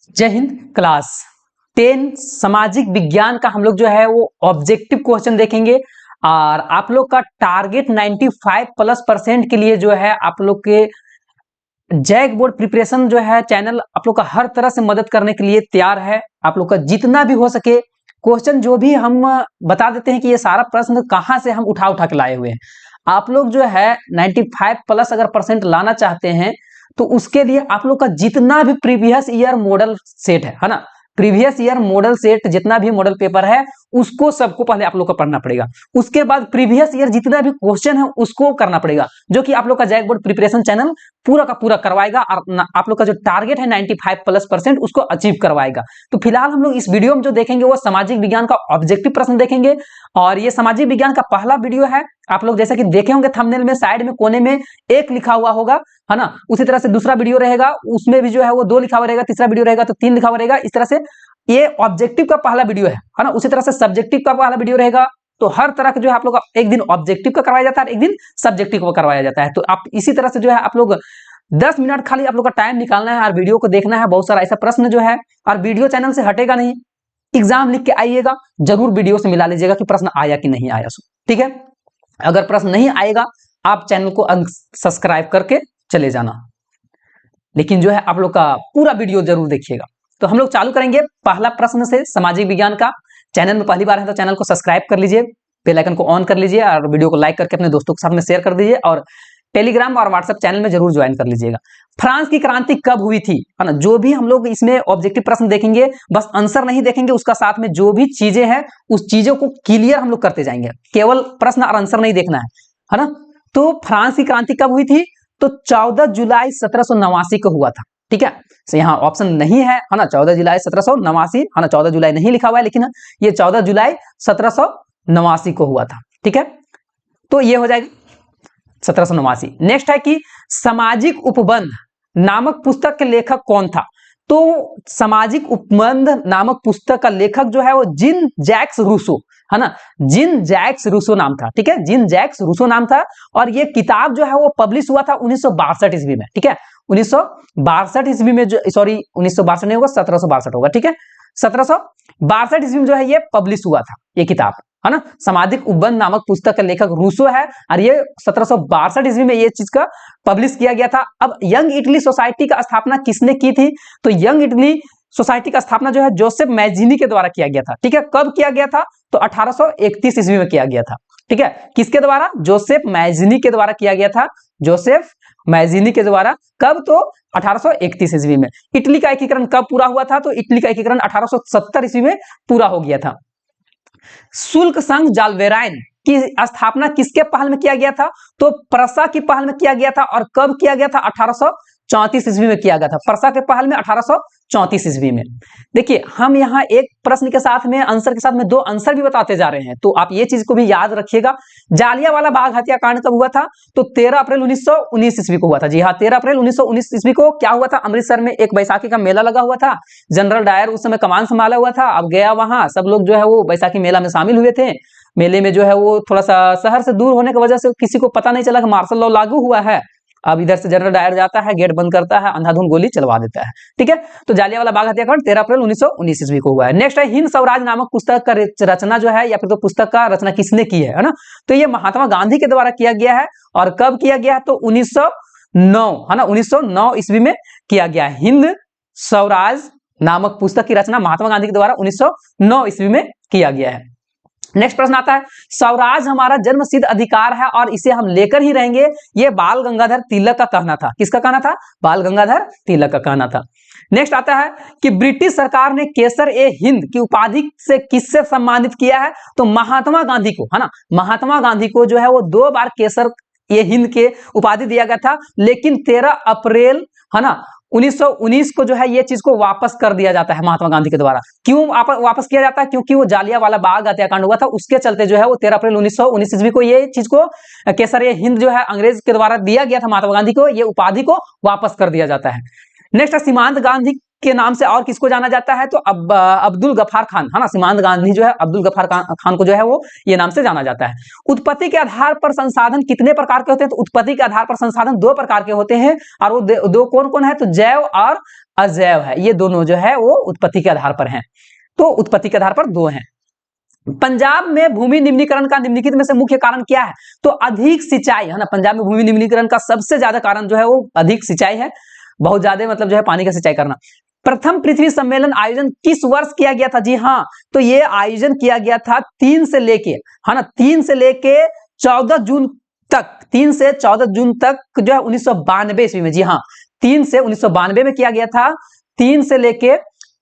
जय हिंद। क्लास 10 सामाजिक विज्ञान का हम लोग जो है वो ऑब्जेक्टिव क्वेश्चन देखेंगे और आप लोग का टारगेट 95+% के लिए जो है आप लोग के जैक बोर्ड प्रिपरेशन जो है चैनल आप लोग का हर तरह से मदद करने के लिए तैयार है। आप लोग का जितना भी हो सके क्वेश्चन जो भी हम बता देते हैं कि ये सारा प्रश्न कहाँ से हम उठा उठा के लाए हुए हैं। आप लोग जो है 95+ अगर परसेंट लाना चाहते हैं तो उसके लिए आप लोग का जितना भी प्रीवियस ईयर मॉडल सेट है ना, प्रीवियस ईयर मॉडल सेट जितना भी मॉडल पेपर है उसको सबको पहले आप लोग को पढ़ना पड़ेगा। उसके बाद प्रीवियस ईयर जितना भी क्वेश्चन है उसको करना पड़ेगा, जो कि आप लोग का जैक बोर्ड प्रिपरेशन चैनल पूरा का पूरा करवाएगा और आप लोग का जो टारगेट है 95+% उसको अचीव करवाएगा। तो फिलहाल हम लोग इस वीडियो में जो देखेंगे वो सामाजिक विज्ञान का ऑब्जेक्टिव प्रश्न देखेंगे और ये सामाजिक विज्ञान का पहला वीडियो है। आप लोग जैसा कि देखे होंगे थंबनेल में साइड में कोने में 1 लिखा हुआ होगा, है ना। उसी तरह से दूसरा वीडियो रहेगा उसमें भी जो है वो 2 लिखा हुआ रहेगा, तीसरा वीडियो रहेगा तो 3 लिखा हुआ रहेगा। इस तरह से ये ऑब्जेक्टिव का पहला वीडियो है ना। उसी तरह से सब्जेक्टिव का पहला वीडियो रहेगा। तो हर तरह का जो है आप लोग एक दिन ऑब्जेक्टिव का करवाया जाता है, एक दिन सब्जेक्टिव का करवाया जाता है। तो आप इसी तरह से जो है आप लोग 10 मिनट खाली आप लोग का टाइम निकालना है और वीडियो को देखना है। बहुत सारा ऐसा प्रश्न जो है और वीडियो चैनल से हटेगा नहीं, एग्जाम लिख के आइएगा, जरूर वीडियो से मिला लीजिएगा कि प्रश्न आया कि नहीं आया। ठीक है, अगर प्रश्न नहीं आएगा आप चैनल को सब्सक्राइब करके चले जाना, लेकिन जो है आप लोग का पूरा वीडियो जरूर देखिएगा। तो हम लोग चालू करेंगे पहला प्रश्न से सामाजिक विज्ञान का। चैनल में पहली बार है तो चैनल को सब्सक्राइब कर लीजिए, बेल आइकन को ऑन कर लीजिए और वीडियो को लाइक करके अपने दोस्तों के साथ में शेयर कर दीजिए और टेलीग्राम और व्हाट्सएप चैनल में जरूर ज्वाइन कर लीजिएगा। फ्रांस की क्रांति कब हुई थी, है ना। जो भी हम लोग इसमें ऑब्जेक्टिव प्रश्न देखेंगे बस आंसर नहीं देखेंगे, उसका साथ में जो भी चीजें हैं उस चीजों को क्लियर हम लोग करते जाएंगे, केवल प्रश्न और आंसर नहीं देखना है ना। तो फ्रांस की क्रांति कब हुई थी, तो 14 जुलाई 1789 को हुआ था। ठीक है, तो यहाँ ऑप्शन नहीं है ना, 14 जुलाई 1789 है ना, 14 जुलाई नहीं लिखा हुआ है लेकिन ये 14 जुलाई 1789 को हुआ था। ठीक है, तो ये हो जाएगा 1789। नेक्स्ट है कि सामाजिक उपबंध नामक पुस्तक के लेखक कौन था। तो सामाजिक उपबंध नामक पुस्तक का लेखक जो है वो जीन जैक्स रूसो, है ना। जीन जैक्स रूसो नाम था। ठीक है, जीन जैक्स रूसो नाम था और ये किताब जो है वो पब्लिश हुआ था 1962 ईस्वी में। ठीक है, 1962 ईस्वी में, जो सॉरी 1962 नहीं होगा, 1762 होगा। ठीक है, 1762 ईस्वी में जो है ये पब्लिश हुआ था ये किताब, है ना। सामाजिक उपबंध नामक पुस्तक का लेखक रूसो है और ये 1762 ईस्वी में ये चीज का पब्लिश किया गया था। अब यंग इटली सोसाइटी का स्थापना किसने की थी, तो यंग इटली सोसाइटी का स्थापना जो है जोसेफ मैजिनी के द्वारा किया गया था। ठीक है, कब किया गया था, तो 1831 ईस्वी में किया गया था। ठीक है, किसके द्वारा, जोसेफ मैजिनी के द्वारा किया गया था, जोसेफ मैजिनी के द्वारा। कब, तो 1831 ईस्वी में। इटली का एकीकरण कब पूरा हुआ था, तो इटली का एकीकरण 1870 ईस्वी में पूरा हो गया था। शुल्क संघ जालवेराइन की स्थापना किसके पहल में किया गया था, तो प्रसा की पहल में किया गया था। और कब किया गया था, 1834 ईस्वी में किया गया था। प्रसा के पहल में 1834 ईस्वी में। देखिए हम यहाँ एक प्रश्न के साथ में आंसर के साथ में 2 आंसर भी बताते जा रहे हैं, तो आप ये चीज को भी याद रखिएगा। जालियांवाला बाग हत्याकांड कब हुआ था, तो 13 अप्रैल 1919 ईस्वी को हुआ था। जी हाँ, 13 अप्रैल 1919 ईस्वी को क्या हुआ था, अमृतसर में एक बैसाखी का मेला लगा हुआ था। जनरल डायर उस समय कमान संभाला हुआ था। अब गया वहां, सब लोग जो है वो बैसाखी मेला में शामिल हुए थे। मेले में जो है वो थोड़ा सा शहर से दूर होने की वजह से किसी को पता नहीं चला कि मार्शल लॉ लागू हुआ है। अब इधर से जनरल डायर जाता है, गेट बंद करता है, अंधाधुंध गोली चलवा देता है। ठीक है, तो जालियांवाला बाग हत्याकांड 13 अप्रैल 1919 ईस्वी को हुआ है। नेक्स्ट है हिंद स्वराज नामक पुस्तक का रचना जो है या फिर तो पुस्तक का रचना किसने की है ना। तो ये महात्मा गांधी के द्वारा किया गया है। और कब किया गया, तो 1909, है ना, 1909 ईस्वी में किया गया। हिंद स्वराज नामक पुस्तक की रचना महात्मा गांधी के द्वारा 1909 ईस्वी में किया गया है। नेक्स्ट प्रश्न आता है, स्वराज हमारा जन्मसिद्ध अधिकार है और इसे हम लेकर ही रहेंगे, ये बाल गंगाधर तिलक का कहना था। किसका कहना था, बाल गंगाधर तिलक का कहना था। नेक्स्ट आता है कि ब्रिटिश सरकार ने केसर ए हिंद की उपाधि से किससे सम्मानित किया है, तो महात्मा गांधी को, है ना। महात्मा गांधी को जो है वो 2 बार केसर ए हिंद के उपाधि दिया गया था, लेकिन 13 अप्रैल, है ना, 1919 को जो है ये चीज को वापस कर दिया जाता है महात्मा गांधी के द्वारा। क्यों वापस किया जाता है, क्योंकि वो जालियांवाला बाग हत्याकांड हुआ था, उसके चलते जो है वो 13 अप्रैल 1919 ईस्वी को ये चीज को केसर ए हिंद जो है अंग्रेज के द्वारा दिया गया था महात्मा गांधी को, ये उपाधि को वापस कर दिया जाता है। नेक्स्ट है सीमांत गांधी के नाम से और किसको जाना जाता है? तो अब्दुल गफ्फार खान, है ना, सीमांत गांधी जो है अब्दुल गफ्फार खान को जो है वो ये नाम से जाना जाता है। उत्पत्ति के आधार पर संसाधन कितने प्रकार के होते हैं? तो उत्पत्ति के आधार पर संसाधन 2 प्रकार के होते हैं, और वो दो कौन कौन है? तो जैव और अजैव है, ये दोनों जो है वो उत्पत्ति के आधार पर हैं। तो उत्पत्ति के आधार पर 2 हैं। पंजाब में भूमि निम्नीकरण का निम्नलिखित में से मुख्य कारण क्या है? तो अधिक सिंचाई, है ना, पंजाब में भूमि निम्नीकरण का सबसे ज्यादा कारण जो है वो अधिक सिंचाई है, बहुत ज्यादा मतलब जो है पानी का सिंचाई करना। प्रथम पृथ्वी सम्मेलन आयोजन किस वर्ष किया गया था? जी हाँ, तो ये आयोजन किया गया था 3 से लेके, है ना, 3 से लेके 14 जून तक, 3 से 14 जून तक जो है 1992 ईस्वी में। जी हाँ, 3 से 1992 में किया गया था, 3 से लेके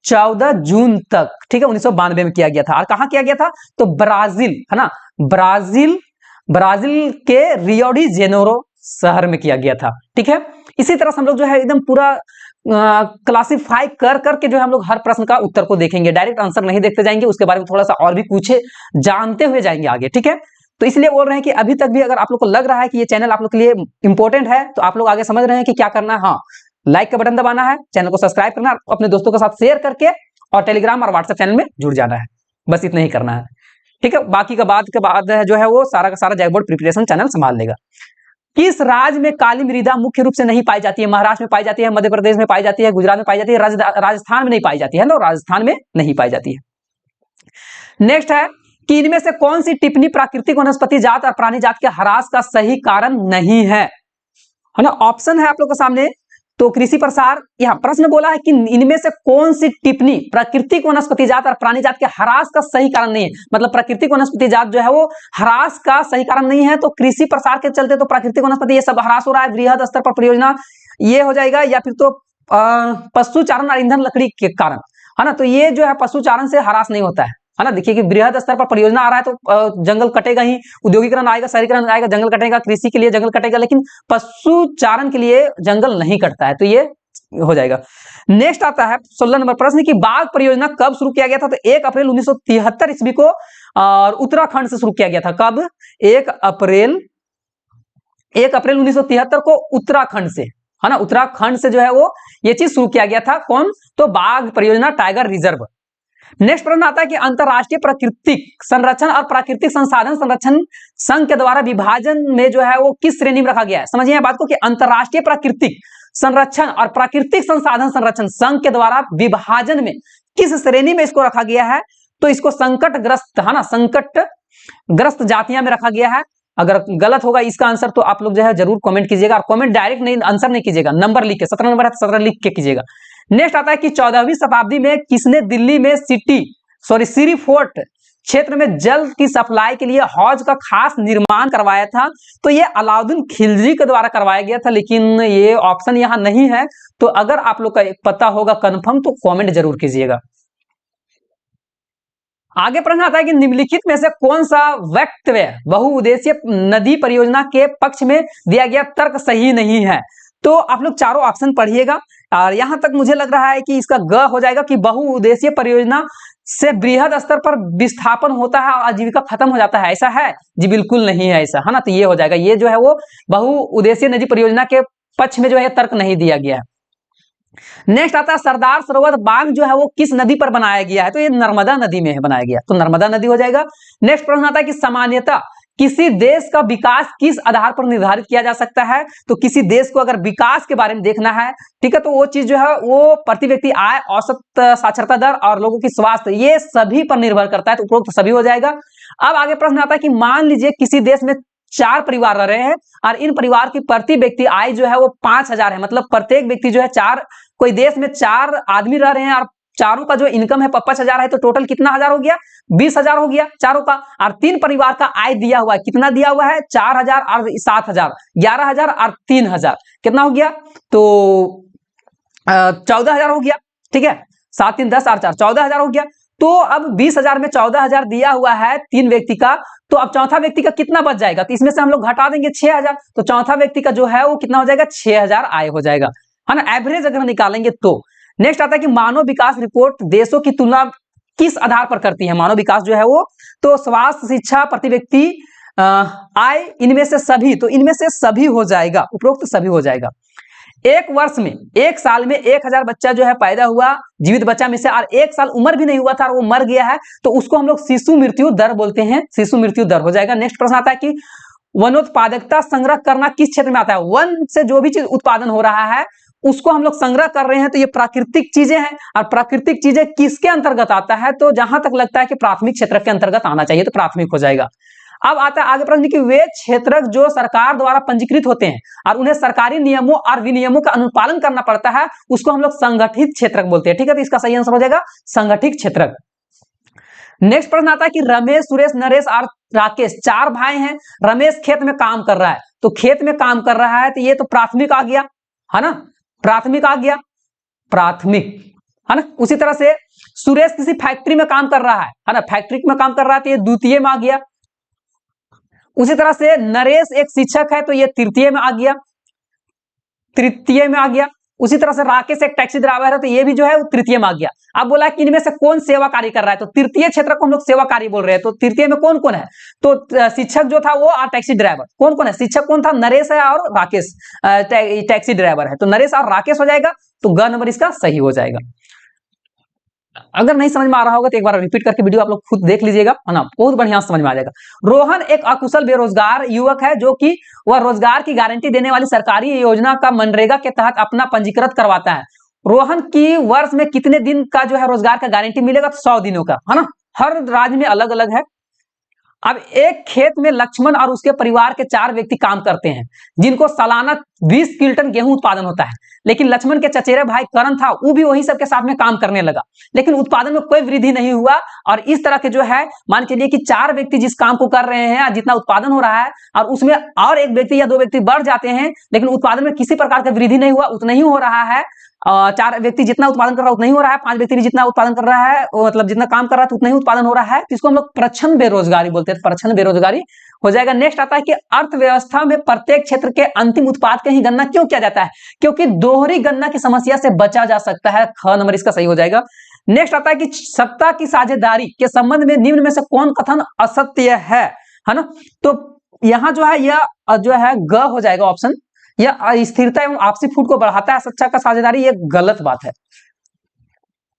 14 जून तक, ठीक है, 1992 में किया गया था। और कहां किया गया था? तो ब्राजील, है ना, ब्राजील के रियो डी जेनेरो शहर में किया गया था। ठीक है, इसी तरह से हम लोग जो है एकदम पूरा क्लासिफाई कर करके जो है हम लोग हर प्रश्न का उत्तर को देखेंगे, डायरेक्ट आंसर नहीं देखते जाएंगे, उसके बारे में थोड़ा सा और भी पूछे जानते हुए जाएंगे आगे। ठीक है, तो इसलिए बोल रहे हैं कि अभी तक भी अगर आप लोग को लग रहा है कि ये चैनल आप लोग के लिए इंपॉर्टेंट है, तो आप लोग आगे समझ रहे हैं कि क्या करना है। हाँ, लाइक का बटन दबाना है, चैनल को सब्सक्राइब करना, अपने दोस्तों के साथ शेयर करके और टेलीग्राम और व्हाट्सएप चैनल में जुड़ जाना है, बस इतना ही करना है। ठीक है, बाकी का बाद जो है वो सारा का सारा जैक बोर्ड प्रिपरेशन चैनल संभाल लेगा। किस राज्य में काली मृदा मुख्य रूप से नहीं पाई जाती है? महाराष्ट्र में पाई जाती है, मध्य प्रदेश में पाई जाती है, गुजरात में पाई जाती है, राजस्थान में नहीं पाई जाती है ना, राजस्थान में नहीं पाई जाती है। नेक्स्ट है कि इनमें से कौन सी टिप्पणी प्राकृतिक वनस्पति जात और प्राणी जात के ह्रास का सही कारण नहीं है? है ना, ऑप्शन है आप लोग के सामने। तो कृषि प्रसार, यहां प्रश्न बोला है कि इनमें से कौन सी टिप्पणी प्राकृतिक वनस्पति जात और प्राणी जात के ह्रास का सही कारण नहीं है, मतलब प्राकृतिक वनस्पति जात जो है वो ह्रास का सही कारण नहीं है। तो कृषि प्रसार के चलते तो प्राकृतिक वनस्पति ये सब ह्रास हो रहा है, बृहद स्तर पर परियोजना ये हो जाएगा, या फिर तो पशुचारण और ईंधन लकड़ी के कारण, है ना, तो ये जो है पशुचारण से ह्रास नहीं होता है ना। देखिए कि बृहद स्तर पर परियोजना आ रहा है तो जंगल कटेगा ही, औद्योगिकरण आएगा, शहरीकरण आएगा, जंगल कटेगा, कृषि के लिए जंगल कटेगा, लेकिन पशुचारण के लिए जंगल नहीं कटता है, तो ये हो जाएगा। नेक्स्ट आता है 16 नंबर प्रश्न की बाघ परियोजना कब शुरू किया गया था? तो 1 अप्रैल 1973 ईस्वी को और उत्तराखंड से शुरू किया गया था। कब? 1 अप्रैल 1973 को उत्तराखंड से, है ना, उत्तराखंड से जो है वो ये चीज शुरू किया गया था। कौन? तो बाघ परियोजना, टाइगर रिजर्व। नेक्स्ट प्रश्न आता है कि अंतरराष्ट्रीय प्राकृतिक संरक्षण और प्राकृतिक संसाधन संरक्षण संघ के द्वारा विभाजन में जो है वो किस श्रेणी में रखा गया है? समझिए बात को कि अंतरराष्ट्रीय प्राकृतिक संरक्षण और प्राकृतिक संसाधन संरक्षण संघ के द्वारा विभाजन में किस श्रेणी में इसको रखा गया है? तो इसको संकटग्रस्त, है ना, संकटग्रस्त जातियां में रखा गया है। अगर गलत होगा इसका आंसर तो आप लोग जो है जरूर कमेंट कीजिएगा, और कमेंट डायरेक्ट नहीं, आंसर नहीं कीजिएगा, नंबर लिख के, 17 नंबर है तो 17 लिख के कीजिएगा। नेक्स्ट आता है कि 14वीं शताब्दी में किसने दिल्ली में सिरी फोर्ट क्षेत्र में जल की सप्लाई के लिए हौज का खास निर्माण करवाया था? तो ये अलाउद्दीन खिलजी के द्वारा करवाया गया था, लेकिन ये ऑप्शन यहां नहीं है। तो अगर आप लोग का पता होगा कंफर्म तो कमेंट जरूर कीजिएगा। आगे प्रश्न आता है कि निम्नलिखित में से कौन सा वक्तव्य बहुउद्देशीय नदी परियोजना के पक्ष में दिया गया तर्क सही नहीं है? तो आप लोग चारों ऑप्शन पढ़िएगा, और यहां तक मुझे लग रहा है कि इसका ग हो जाएगा कि बहुउद्देशीय परियोजना से बृहद स्तर पर विस्थापन होता है और आजीविका खत्म हो जाता है, ऐसा है? जी बिल्कुल नहीं है ऐसा, है ना, तो ये हो जाएगा, ये जो है वो बहुउद्देशीय नदी परियोजना के पक्ष में जो है तर्क नहीं दिया गया है। नेक्स्ट आता है सरदार सरोवर बांध जो है वो किस नदी पर बनाया गया है? तो ये नर्मदा नदी में है बनाया गया, तो नर्मदा नदी हो जाएगा। नेक्स्ट प्रश्न आता है कि सामान्यतः किसी देश का विकास किस आधार पर निर्धारित किया जा सकता है? तो किसी देश को अगर विकास के बारे में देखना है, ठीक है, तो वो चीज जो है वो प्रति व्यक्ति आय, औसत साक्षरता दर और लोगों की स्वास्थ्य, ये सभी पर निर्भर करता है, तो उपरोक्त सभी हो जाएगा। अब आगे प्रश्न आता है कि मान लीजिए किसी देश में 4 परिवार रह रहे हैं और इन परिवार की प्रति व्यक्ति आय जो है वो 5000 है, मतलब प्रत्येक व्यक्ति जो है कोई देश में 4 आदमी रह रहे हैं और चारों का जो इनकम है 5000 है, तो टोटल कितना हजार हो गया? 20000 हो गया चारों का। और 3 परिवार का आय दिया हुआ है, कितना दिया हुआ है? 4000 और 7000, 11000 और 3000, कितना हो गया? तो 14000 हो गया, ठीक है, 7 3 10 और 4 14000 हो गया। तो अब 20000 में 14000 दिया हुआ है 3 व्यक्ति का, तो अब चौथा व्यक्ति का कितना बच जाएगा? तो इसमें से हम लोग घटा देंगे 6000, तो चौथा व्यक्ति का जो है वो कितना हो जाएगा? 6000 आय हो जाएगा, है ना, एवरेज अगर निकालेंगे तो। नेक्स्ट आता है कि मानव विकास रिपोर्ट देशों की तुलना किस आधार पर करती है? मानव विकास जो है वो, तो स्वास्थ्य, शिक्षा, प्रति व्यक्ति आय, इनमें से सभी, तो इनमें से सभी हो जाएगा, उपरोक्त सभी हो जाएगा। एक वर्ष में, एक साल में 1000 बच्चा जो है पैदा हुआ जीवित बच्चा में से, और 1 साल उम्र भी नहीं हुआ था और वो मर गया है, तो उसको हम लोग शिशु मृत्यु दर बोलते हैं, शिशु मृत्यु दर हो जाएगा। नेक्स्ट प्रश्न आता है कि वनोत्पादकता संग्रह करना किस क्षेत्र में आता है? वन से जो भी चीज उत्पादन हो रहा है उसको हम लोग संग्रह कर रहे हैं, तो ये प्राकृतिक चीजें हैं, और प्राकृतिक चीजें किसके अंतर्गत आता है? तो जहां तक लगता है कि प्राथमिक क्षेत्र के अंतर्गत आना चाहिए, तो प्राथमिक हो जाएगा। अब आता है आगे प्रश्न कि वे क्षेत्रक जो सरकार द्वारा पंजीकृत होते हैं और उन्हें सरकारी नियमों और विनियमों का अनुपालन करना पड़ता है, उसको हम लोग संगठित क्षेत्रक बोलते हैं। ठीक है, तो इसका सही आंसर हो जाएगा संगठित क्षेत्रक। नेक्स्ट प्रश्न आता है कि रमेश, सुरेश, नरेश और राकेश 4 भाई हैं। रमेश खेत में काम कर रहा है, तो खेत में काम कर रहा है, तो ये तो प्राथमिक आ गया, है ना, प्राथमिक आ गया, प्राथमिक, है ना। उसी तरह से सुरेश किसी फैक्ट्री में काम कर रहा है ना, फैक्ट्री में काम कर रहा है, तो ये द्वितीय में आ गया। उसी तरह से नरेश एक शिक्षक है, तो ये तृतीय में आ गया, तृतीय में आ गया। उसी तरह से राकेश एक टैक्सी ड्राइवर है, तो ये भी जो है वो तृतीय में आ गया। अब बोला कि इनमें से कौन सेवा कार्य कर रहा है, तो तृतीय क्षेत्र को हम लोग सेवा कार्य बोल रहे हैं। तो तृतीय में कौन कौन है? तो शिक्षक जो था वो और टैक्सी ड्राइवर। कौन कौन है? शिक्षक कौन था? नरेश है और राकेश टैक्सी ड्राइवर है, तो नरेश और राकेश हो जाएगा, तो ग नंबर इसका सही हो जाएगा। अगर नहीं समझ में आ रहा होगा तो एक बार रिपीट करके वीडियो आप लोग खुद देख लीजिएगा, है ना, बहुत बढ़िया समझ में आ जाएगा। रोहन एक अकुशल बेरोजगार युवक है जो कि वह रोजगार की गारंटी देने वाली सरकारी योजना का मनरेगा के तहत अपना पंजीकृत करवाता है। रोहन की वर्ष में कितने दिन का जो है रोजगार का गारंटी मिलेगा? तो 100 दिनों का, है ना, हर राज्य में अलग अलग है। अब एक खेत में लक्ष्मण और उसके परिवार के 4 व्यक्ति काम करते हैं, जिनको सालाना 20 किलोटन गेहूं उत्पादन होता है। लेकिन लक्ष्मण के चचेरे भाई करण था, वो भी वही सबके साथ में काम करने लगा, लेकिन उत्पादन में कोई वृद्धि नहीं हुआ। और इस तरह के जो है मान के लिए कि 4 व्यक्ति जिस काम को कर रहे हैं, जितना उत्पादन हो रहा है, और उसमें और एक व्यक्ति या 2 व्यक्ति बढ़ जाते हैं, लेकिन उत्पादन में किसी प्रकार का वृद्धि नहीं हुआ, उतना ही हो रहा है। 4 व्यक्ति जितना उत्पादन कर रहा है उतना ही हो रहा है, 5 व्यक्ति जितना उत्पादन कर रहा है, मतलब जितना काम कर रहा है उतना ही उत्पादन हो रहा है, तो इसको हम लोग प्रच्छन्न बेरोजगारी बोलते हैं, प्रच्छन्न बेरोजगारी हो जाएगा। नेक्स्ट आता है कि अर्थव्यवस्था में प्रत्येक क्षेत्र के अंतिम उत्पाद का ही गणना क्यों किया जाता है? क्योंकि दोहरी गणना की समस्या से बचा जा सकता है, ख नंबर इसका सही हो जाएगा। नेक्स्ट आता है कि सत्ता की साझेदारी के संबंध में निम्न में से कौन कथन असत्य है ना, तो यहां जो है यह जो है ग हो जाएगा ऑप्शन, यह स्थिरता एवं आपसी फूट को बढ़ाता है सच्चा का साझेदारी, ये गलत बात है।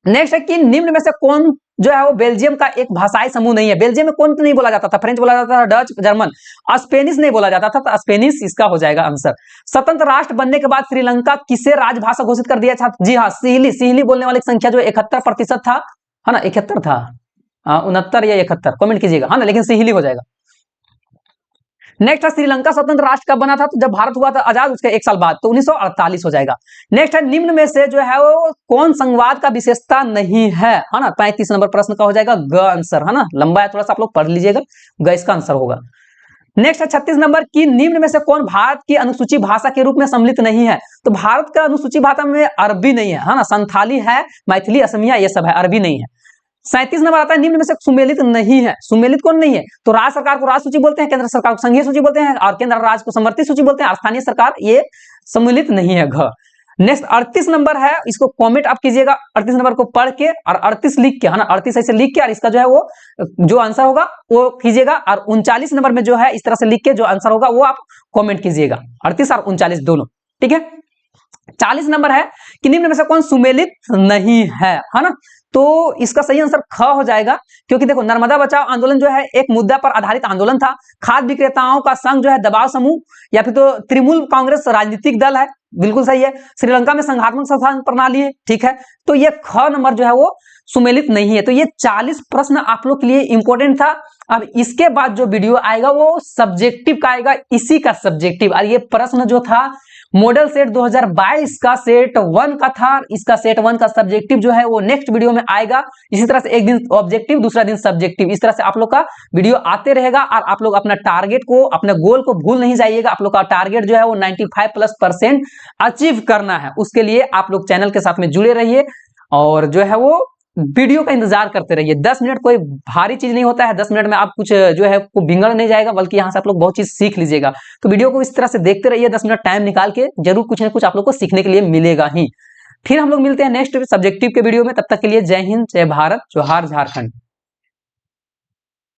नेक्स्ट है कि निम्न में से कौन जो है वो बेल्जियम का एक भाषाई समूह नहीं है? बेल्जियम में कौन नहीं बोला जाता था? फ्रेंच बोला जाता था, डच, जर्मन, स्पेनिश नहीं बोला जाता था, तो स्पेनिश इसका हो जाएगा आंसर। स्वतंत्र राष्ट्र बनने के बाद श्रीलंका किसे राजभाषा घोषित कर दिया था? जी हाँ, सिहली। सिहली बोलने वाले की संख्या जो 71% था, है ना, 71 था, 69 या 71 कमेंट कीजिएगा, है ना, लेकिन सिहली हो जाएगा। नेक्स्ट है श्रीलंका स्वतंत्र राष्ट्र कब बना था? तो जब भारत हुआ था आजाद उसके 1 साल बाद, तो 1948 हो जाएगा। नेक्स्ट है निम्न में से जो है वो कौन संवाद का विशेषता नहीं है ना, 35 नंबर प्रश्न का हो जाएगा ग आंसर, है ना, लंबा है थोड़ा सा, आप लोग पढ़ लीजिएगा, ग इसका आंसर होगा। नेक्स्ट है 36 नंबर की निम्न में से कौन भारत की अनुसूची भाषा के रूप में सम्मिलित नहीं है? तो भारत का अनुसूची भाषा में अरबी नहीं है ना, संथाली है, मैथिली, असमिया, ये सब है, अरबी नहीं है। 37 नंबर आता है निम्न में से सुमेलित नहीं है। सुमेलित कौन नहीं है? तो राज्य सरकार को राज्य सूची बोलते हैं, केंद्र सरकार को संघीय सूची बोलते हैं, और केंद्र राज्य को समवर्ती सूची बोलते हैं, स्थानीय सरकार ये सम्मिलित नहीं है, घ। नेक्स्ट 38 नंबर है, इसको कमेंट आप कीजिएगा, 38 नंबर को पढ़ के और 38 लिख के, है ना, 38 ऐसे लिख के, और इसका जो है वो जो आंसर होगा वो कीजिएगा, और 39 नंबर में जो है इस तरह से लिख के जो आंसर होगा वो आप कमेंट कीजिएगा, 38 और 39 दोनों, ठीक है। 40 नंबर है कि निम्न में से कौन सुमेलित नहीं है ना, तो इसका सही आंसर ख हो जाएगा, क्योंकि देखो नर्मदा बचाओ आंदोलन जो है एक मुद्दा पर आधारित आंदोलन था, खाद्य विक्रेताओं का संघ जो है दबाव समूह, या फिर तो तृणमूल कांग्रेस राजनीतिक दल है, बिल्कुल सही है। श्रीलंका में संघात्मक संस्थान प्रणाली है, ठीक है, तो ये ख नंबर जो है वो सुमेलित नहीं है। तो ये 40 प्रश्न आप लोग के लिए इंपॉर्टेंट था। अब इसके बाद जो वीडियो आएगा वो सब्जेक्टिव का आएगा, इसी का सब्जेक्टिव, और ये प्रश्न जो था मॉडल सेट 2022 का सेट 1 का था, इसका सेट 1 का सब्जेक्टिव जो है वो नेक्स्ट वीडियो में आएगा। इसी तरह से एक दिन ऑब्जेक्टिव, दूसरा दिन सब्जेक्टिव, इस तरह से आप लोग का वीडियो आते रहेगा, और आप लोग अपना टारगेट को, अपने गोल को भूल नहीं जाइएगा। आप लोग का टारगेट जो है वो 95+% अचीव करना है, उसके लिए आप लोग चैनल के साथ में जुड़े रहिए, और जो है वो वीडियो का इंतजार करते रहिए। 10 मिनट कोई भारी चीज नहीं होता है, 10 मिनट में आप कुछ जो है को बिगड़ नहीं जाएगा, बल्कि यहाँ से आप लोग बहुत चीज सीख लीजिएगा। तो वीडियो को इस तरह से देखते रहिए, 10 मिनट टाइम निकाल के, जरूर कुछ ना कुछ आप लोग को सीखने के लिए मिलेगा ही। फिर हम लोग मिलते हैं नेक्स्ट सब्जेक्टिव के वीडियो में, तब तक के लिए जय हिंद, जय भारत, जोहार झारखंड।